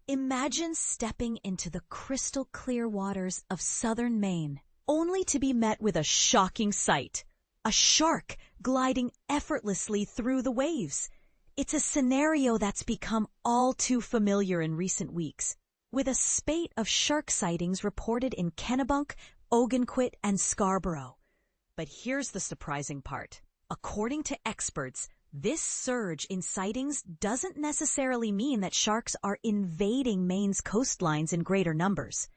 Imagine stepping into the crystal clear waters of southern Maine, only to be met with a shocking sight. A shark gliding effortlessly through the waves. It's a scenario that's become all too familiar in recent weeks, with a spate of shark sightings reported in Kennebunk, Ogunquit, and Scarborough. But here's the surprising part. According to experts, this surge in sightings doesn't necessarily mean that sharks are invading Maine's coastlines in greater numbers.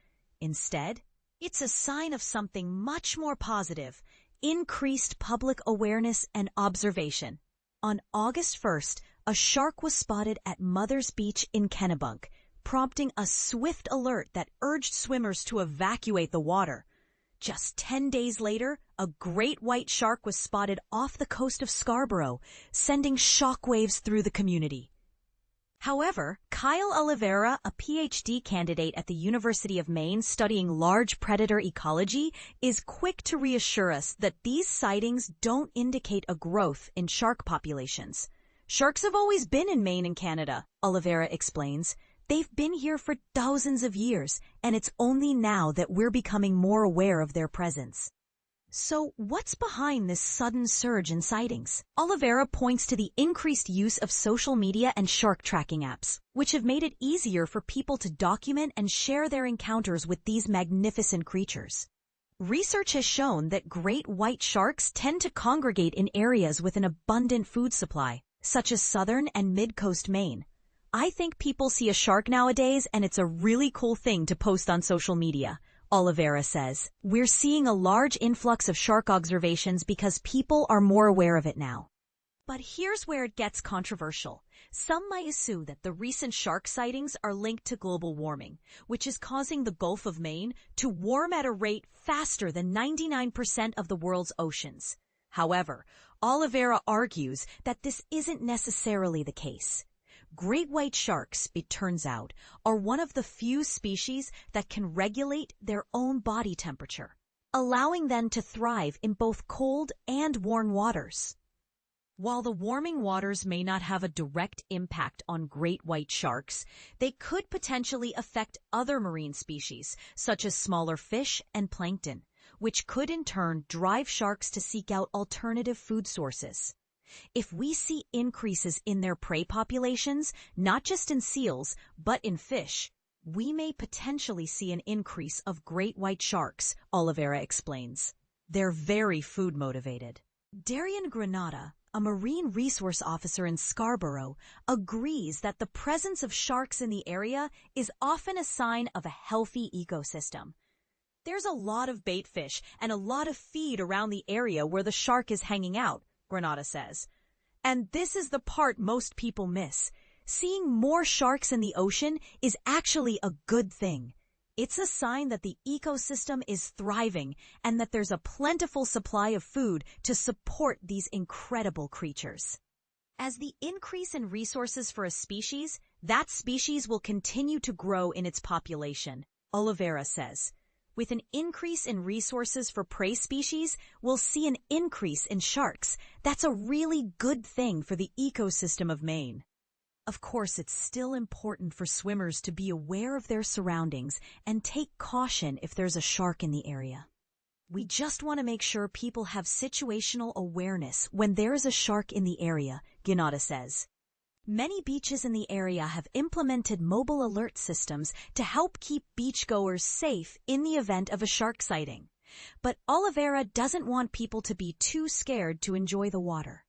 Instead, it's a sign of something much more positive: increased public awareness and observation. On August 1st, a shark was spotted at Mother's Beach in Kennebunk, prompting a swift alert that urged swimmers to evacuate the water. Just 10 days later, a great white shark was spotted off the coast of Scarborough, sending shockwaves through the community. However, Kyle Oliveira, a PhD candidate at the University of Maine studying large predator ecology, is quick to reassure us that these sightings don't indicate a growth in shark populations. Sharks have always been in Maine and Canada, Oliveira explains. They've been here for thousands of years, and it's only now that we're becoming more aware of their presence. So what's behind this sudden surge in sightings? Oliveira points to the increased use of social media and shark tracking apps, which have made it easier for people to document and share their encounters with these magnificent creatures. Research has shown that great white sharks tend to congregate in areas with an abundant food supply, such as southern and mid-coast Maine. I think people see a shark nowadays and it's a really cool thing to post on social media, Oliveira says. We're seeing a large influx of shark observations because people are more aware of it now. But here's where it gets controversial. Some might assume that the recent shark sightings are linked to global warming, which is causing the Gulf of Maine to warm at a rate faster than 99% of the world's oceans. However, Oliveira argues that this isn't necessarily the case. Great white sharks, it turns out, are one of the few species that can regulate their own body temperature, allowing them to thrive in both cold and warm waters. While the warming waters may not have a direct impact on great white sharks, they could potentially affect other marine species, such as smaller fish and plankton, which could in turn drive sharks to seek out alternative food sources. If we see increases in their prey populations, not just in seals, but in fish, we may potentially see an increase of great white sharks, Oliveira explains. They're very food motivated. Darian Granata, a marine resource officer in Scarborough, agrees that the presence of sharks in the area is often a sign of a healthy ecosystem. There's a lot of bait fish and a lot of feed around the area where the shark is hanging out, Granata says. And this is the part most people miss. Seeing more sharks in the ocean is actually a good thing. It's a sign that the ecosystem is thriving and that there's a plentiful supply of food to support these incredible creatures. As the increase in resources for a species, that species will continue to grow in its population, Oliveira says. With an increase in resources for prey species, we'll see an increase in sharks. That's a really good thing for the ecosystem of Maine. Of course, it's still important for swimmers to be aware of their surroundings and take caution if there's a shark in the area. We just want to make sure people have situational awareness when there is a shark in the area, Granata says. Many beaches in the area have implemented mobile alert systems to help keep beachgoers safe in the event of a shark sighting. But Oliveira doesn't want people to be too scared to enjoy the water.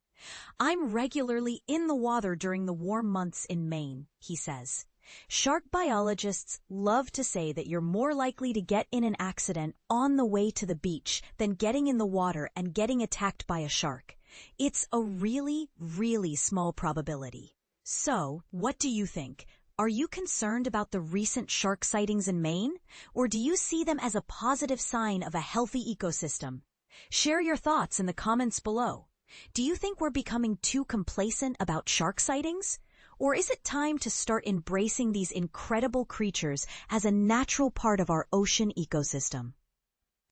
I'm regularly in the water during the warm months in Maine, he says. Shark biologists love to say that you're more likely to get in an accident on the way to the beach than getting in the water and getting attacked by a shark. It's a really, really small probability. So, what do you think? Are you concerned about the recent shark sightings in Maine? Or do you see them as a positive sign of a healthy ecosystem? Share your thoughts in the comments below. Do you think we're becoming too complacent about shark sightings? Or is it time to start embracing these incredible creatures as a natural part of our ocean ecosystem?